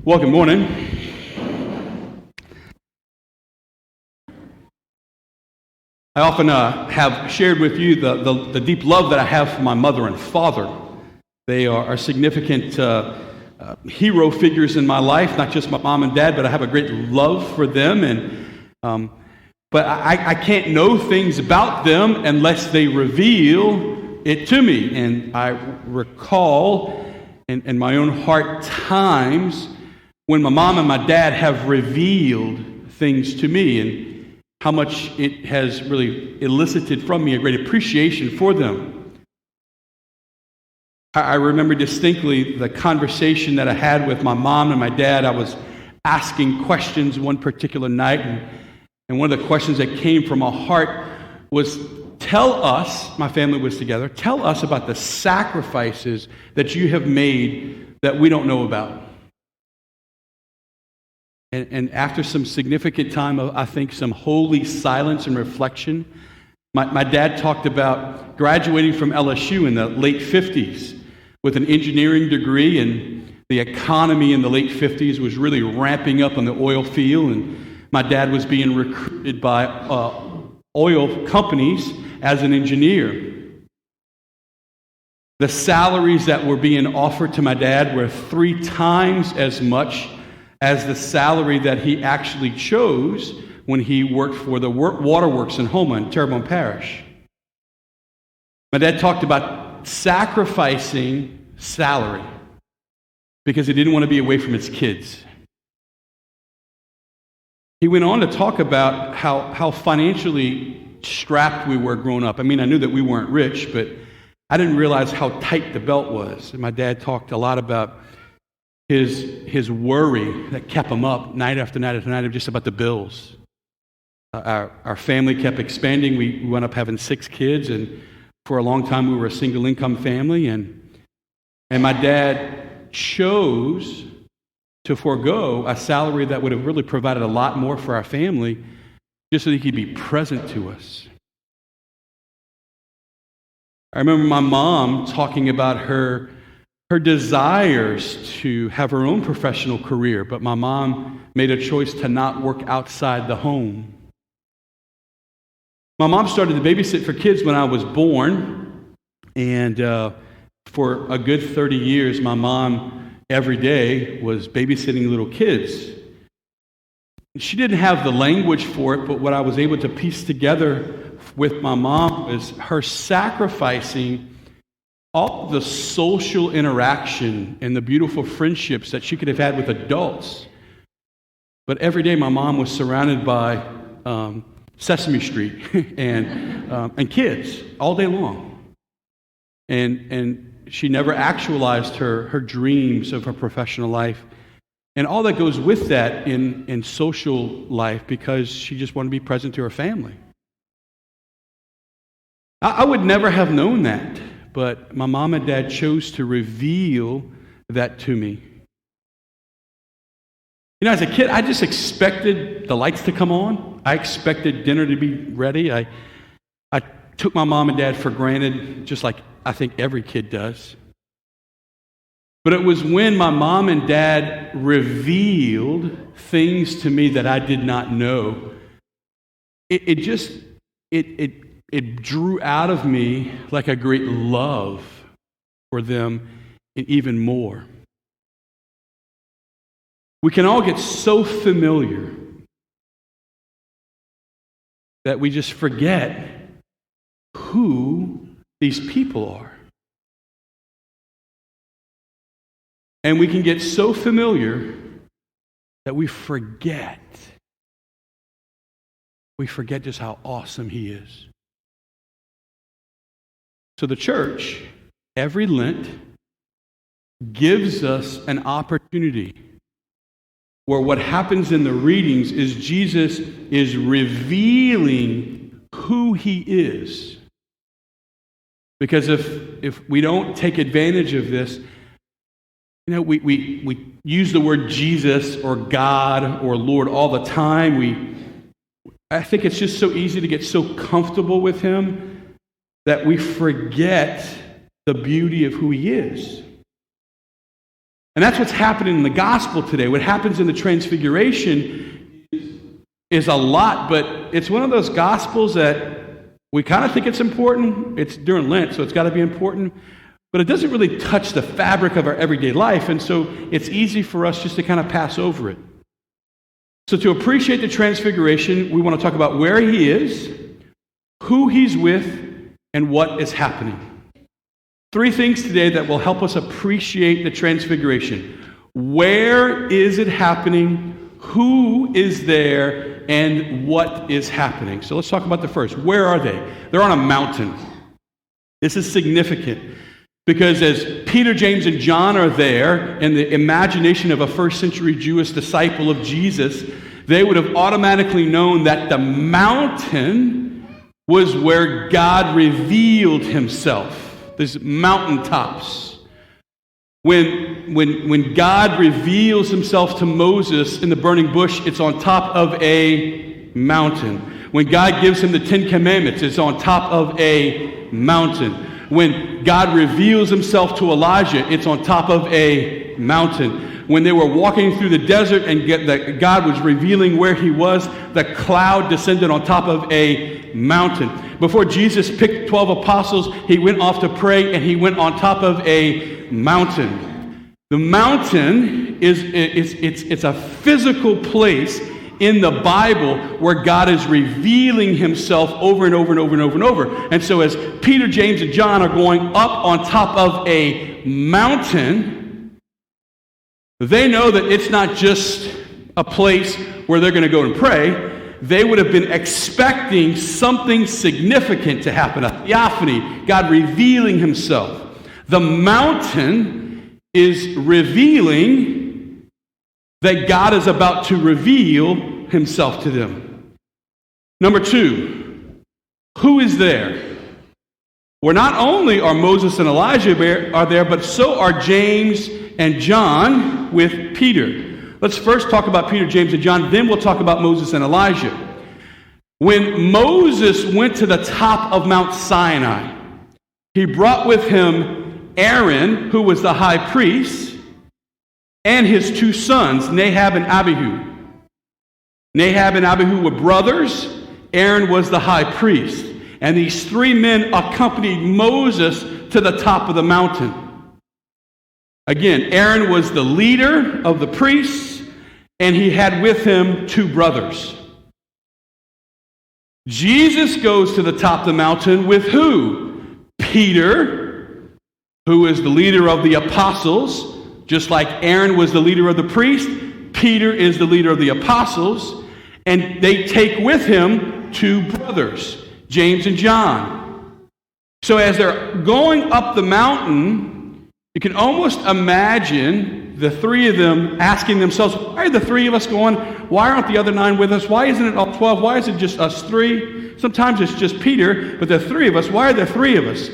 Well, good morning. I often have shared with you the deep love that I have for my mother and father. They are significant hero figures in my life, not just my mom and dad, but I have a great love for them. But I can't know things about them unless they reveal it to me. And I recall in my own heart times when my mom and my dad have revealed things to me and how much it has really elicited from me a great appreciation for them. I remember distinctly the conversation that I had with my mom and my dad. I was asking questions one particular night, and one of the questions that came from my heart was, tell us, my family was together, tell us about the sacrifices that you have made that we don't know about. And after some significant time of, I think, some holy silence and reflection, my dad talked about graduating from LSU in the late 50s with an engineering degree, and the economy in the late 50s was really ramping up on the oil field, and my dad was being recruited by oil companies as an engineer. The salaries that were being offered to my dad were 3 times as much as the salary that he actually chose when he worked for the waterworks in Houma in Terrebonne Parish. My dad talked about sacrificing salary because he didn't want to be away from his kids. He went on to talk about how financially strapped we were growing up. I mean, I knew that we weren't rich, but I didn't realize how tight the belt was. And my dad talked a lot about his worry that kept him up night after night after night, just about the bills. Our family kept expanding. We wound up having 6 kids, and for a long time we were a single income family. And my dad chose to forego a salary that would have really provided a lot more for our family just so that he could be present to us. I remember my mom talking about her desires to have her own professional career, but my mom made a choice to not work outside the home. My mom started to babysit for kids when I was born, and for a good 30 years, my mom every day was babysitting little kids. She didn't have the language for it, but what I was able to piece together with my mom was her sacrificing all the social interaction and the beautiful friendships that she could have had with adults. But every day my mom was surrounded by Sesame Street and kids all day long. And she never actualized her dreams of her professional life and all that goes with that in social life, because she just wanted to be present to her family. I would never have known that, but my mom and dad chose to reveal that to me. You know, as a kid, I just expected the lights to come on. I expected dinner to be ready. I took my mom and dad for granted, just like I think every kid does. But it was when my mom and dad revealed things to me that I did not know. It drew out of me like a great love for them, and even more. We can all get so familiar that we just forget who these people are. And we can get so familiar that we forget just how awesome He is. So the church, every Lent, gives us an opportunity where what happens in the readings is Jesus is revealing who He is. Because if we don't take advantage of this, you know, we use the word Jesus or God or Lord all the time. I think it's just so easy to get so comfortable with Him that we forget the beauty of who He is. And that's what's happening in the gospel today. What happens in the Transfiguration is a lot, but it's one of those gospels that we kind of think it's important. It's during Lent, so it's got to be important. But it doesn't really touch the fabric of our everyday life, and so it's easy for us just to kind of pass over it. So to appreciate the Transfiguration, we want to talk about where he is, who he's with, and what is happening. 3 things today that will help us appreciate the Transfiguration. Where is it happening? Who is there? And what is happening? So let's talk about the first. Where are they? They're on a mountain. This is significant because as Peter, James, and John are there in the imagination of a first century Jewish disciple of Jesus, they would have automatically known that the mountain was where God revealed himself. These mountaintops. When God reveals himself to Moses in the burning bush, it's on top of a mountain. When God gives him the 10 Commandments, it's on top of a mountain. When God reveals himself to Elijah, it's on top of a mountain. When they were walking through the desert and God was revealing where he was, the cloud descended on top of a mountain. Before Jesus picked 12 apostles, he went off to pray and he went on top of a mountain. The mountain it's a physical place in the Bible where God is revealing himself over and over and over and over and over. And so as Peter, James, and John are going up on top of a mountain, they know that it's not just a place where they're going to go and pray. They would have been expecting something significant to happen, a theophany, God revealing himself. The mountain is revealing that God is about to reveal himself to them. Number 2, who is there? Where not only are Moses and Elijah are there, but so are James and John with Peter. Let's first talk about Peter, James, and John, then we'll talk about Moses and Elijah. When Moses went to the top of Mount Sinai, he brought with him Aaron, who was the high priest, and his 2 sons, Nadab and Abihu. Nadab and Abihu were brothers. Aaron was the high priest. And these 3 men accompanied Moses to the top of the mountain. Again, Aaron was the leader of the priests, and he had with him 2 brothers. Jesus goes to the top of the mountain with who? Peter, who is the leader of the apostles. Just like Aaron was the leader of the priest, Peter is the leader of the apostles. And they take with him 2 brothers, James and John. So as they're going up the mountain, you can almost imagine the 3 of them asking themselves, why are the 3 of us going? Why aren't the other 9 with us? Why isn't it all 12? Why is it just us 3? Sometimes it's just Peter, but the 3 of us. Why are there 3 of us?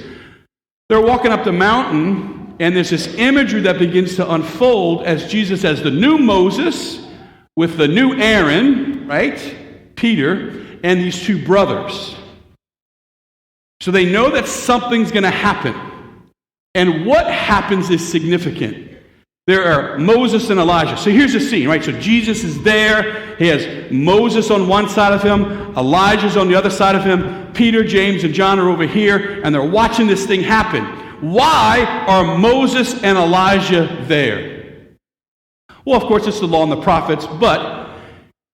They're walking up the mountain, and there's this imagery that begins to unfold as Jesus as the new Moses with the new Aaron, right? Peter, and these 2 brothers. So they know that something's going to happen. And what happens is significant. There are Moses and Elijah. So here's the scene, right? So Jesus is there. He has Moses on one side of him. Elijah's on the other side of him. Peter, James, and John are over here, and they're watching this thing happen. Why are Moses and Elijah there? Well, of course, it's the law and the prophets, but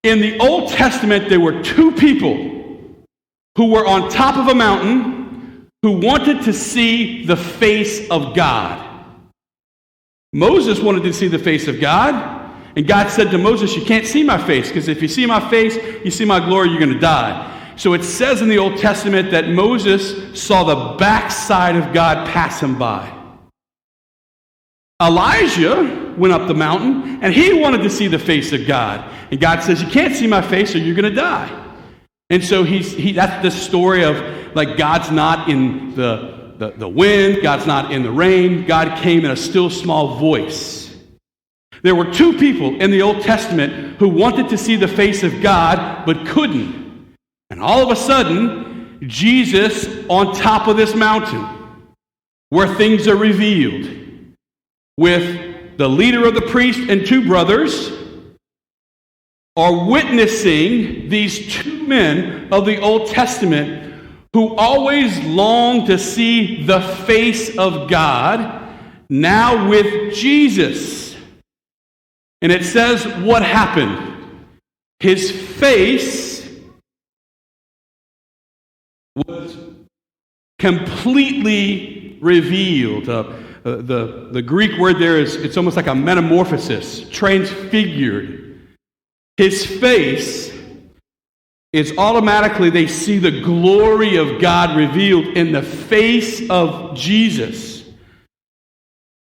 in the Old Testament, there were 2 people who were on top of a mountain who wanted to see the face of God. Moses wanted to see the face of God, and God said to Moses, you can't see my face, because if you see my face, you see my glory, you're going to die. So it says in the Old Testament that Moses saw the backside of God pass him by. Elijah went up the mountain, and he wanted to see the face of God. And God says, you can't see my face, or you're going to die. And so that's the story of, like, God's not in the wind, God's not in the rain. God came in a still small voice. There were 2 people in the Old Testament who wanted to see the face of God, but couldn't. And all of a sudden, Jesus on top of this mountain, where things are revealed, with the leader of the priest and two brothers are witnessing these two men of the Old Testament who always long to see the face of God, now with Jesus. And it says what happened. His face was completely revealed. The Greek word there is, it's almost like a metamorphosis, transfigured. His face is automatically, they see the glory of God revealed in the face of Jesus.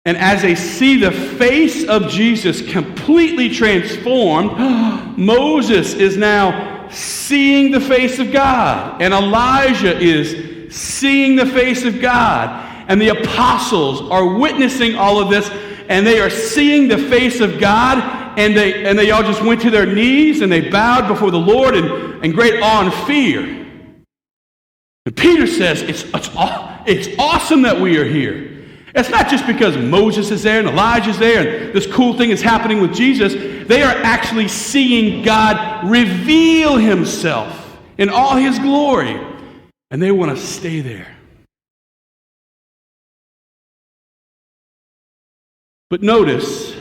And as they see the face of Jesus completely transformed, Moses is now seeing the face of God. And Elijah is seeing the face of God. And the apostles are witnessing all of this, and they are seeing the face of God. And they all just went to their knees and they bowed before the Lord in great awe and fear. And Peter says, it's awesome that we are here. It's not just because Moses is there and Elijah's there and this cool thing is happening with Jesus. They are actually seeing God reveal himself in all his glory. And they want to stay there. But notice,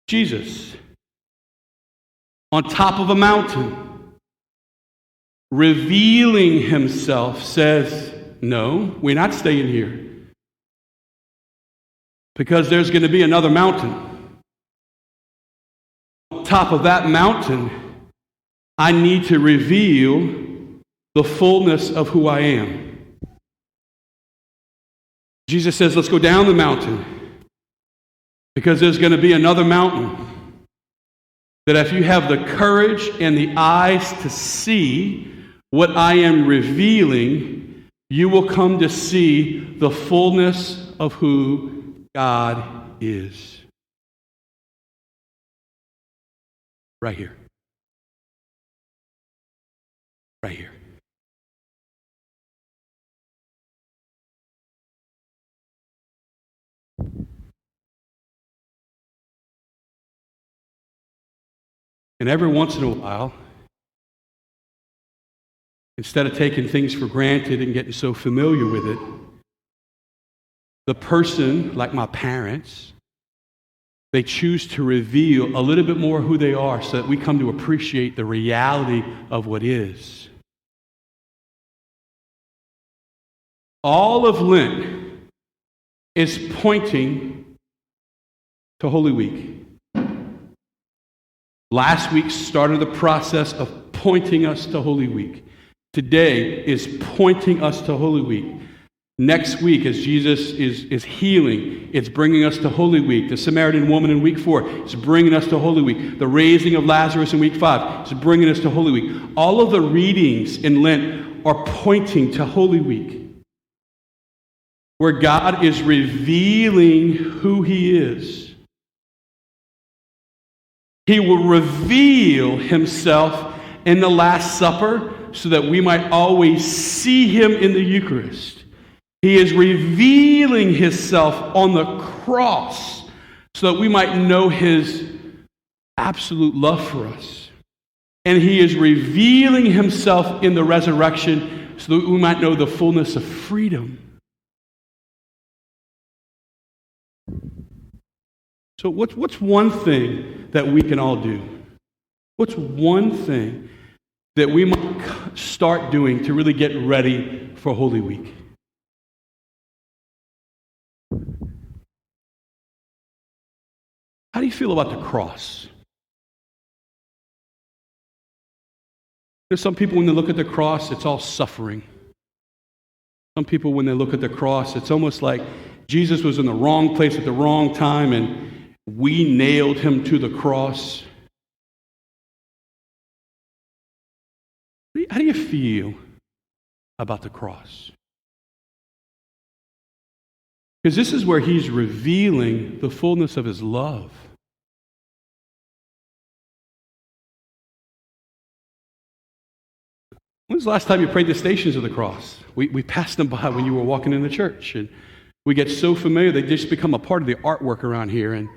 Jesus, on top of a mountain, revealing himself, says, no, we're not staying here. Because there's going to be another mountain. On top of that mountain, I need to reveal the fullness of who I am. Jesus says, let's go down the mountain. Because there's going to be another mountain that if you have the courage and the eyes to see what I am revealing, you will come to see the fullness of who God is. Right here. Right here. And every once in a while, instead of taking things for granted and getting so familiar with it, the person, like my parents, they choose to reveal a little bit more who they are so that we come to appreciate the reality of what is. All of Lent is pointing to Holy Week. Last week started the process of pointing us to Holy Week. Today is pointing us to Holy Week. Next week, as Jesus is healing, it's bringing us to Holy Week. The Samaritan woman in week 4 is bringing us to Holy Week. The raising of Lazarus in week 5 is bringing us to Holy Week. All of the readings in Lent are pointing to Holy Week, where God is revealing who he is. He will reveal himself in the Last Supper so that we might always see him in the Eucharist. He is revealing himself on the cross so that we might know his absolute love for us. And he is revealing himself in the resurrection so that we might know the fullness of freedom. So what's one thing that we can all do? What's one thing that we might start doing to really get ready for Holy Week? How do you feel about the cross? There's some people, when they look at the cross, it's all suffering. Some people, when they look at the cross, it's almost like Jesus was in the wrong place at the wrong time and we nailed him to the cross. How do you feel about the cross? Because this is where he's revealing the fullness of his love. When was the last time you prayed the Stations of the Cross? We passed them by when you were walking in the church. And we get so familiar, they just become a part of the artwork around here. And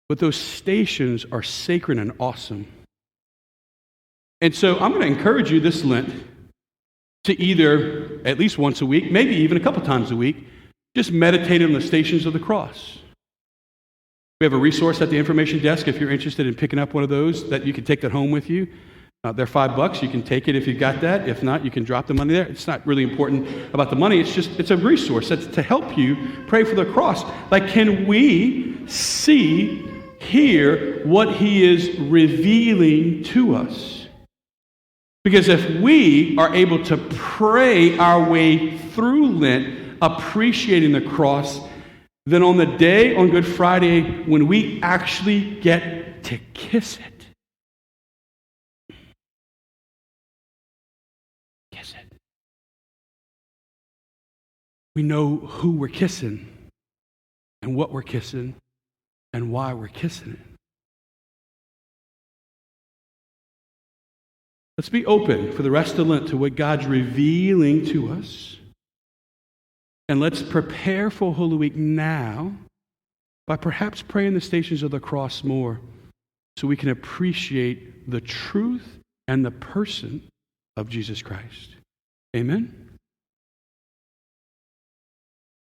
But those stations are sacred and awesome. And so I'm going to encourage you this Lent to either, at least once a week, maybe even a couple times a week, just meditate on the stations of the cross. We have a resource at the information desk if you're interested in picking up one of those, that you can take that home with you. They're $5. You can take it if you've got that. If not, you can drop the money there. It's not really important about the money. It's a resource that's to help you pray for the cross. Like, can we see, hear what he is revealing to us? Because if we are able to pray our way through Lent, appreciating the cross, then on the day, on Good Friday, when we actually get to kiss it, we know who we're kissing and what we're kissing and why we're kissing it. Let's be open for the rest of Lent to what God's revealing to us. And let's prepare for Holy Week now by perhaps praying the stations of the cross more so we can appreciate the truth and the person of Jesus Christ. Amen?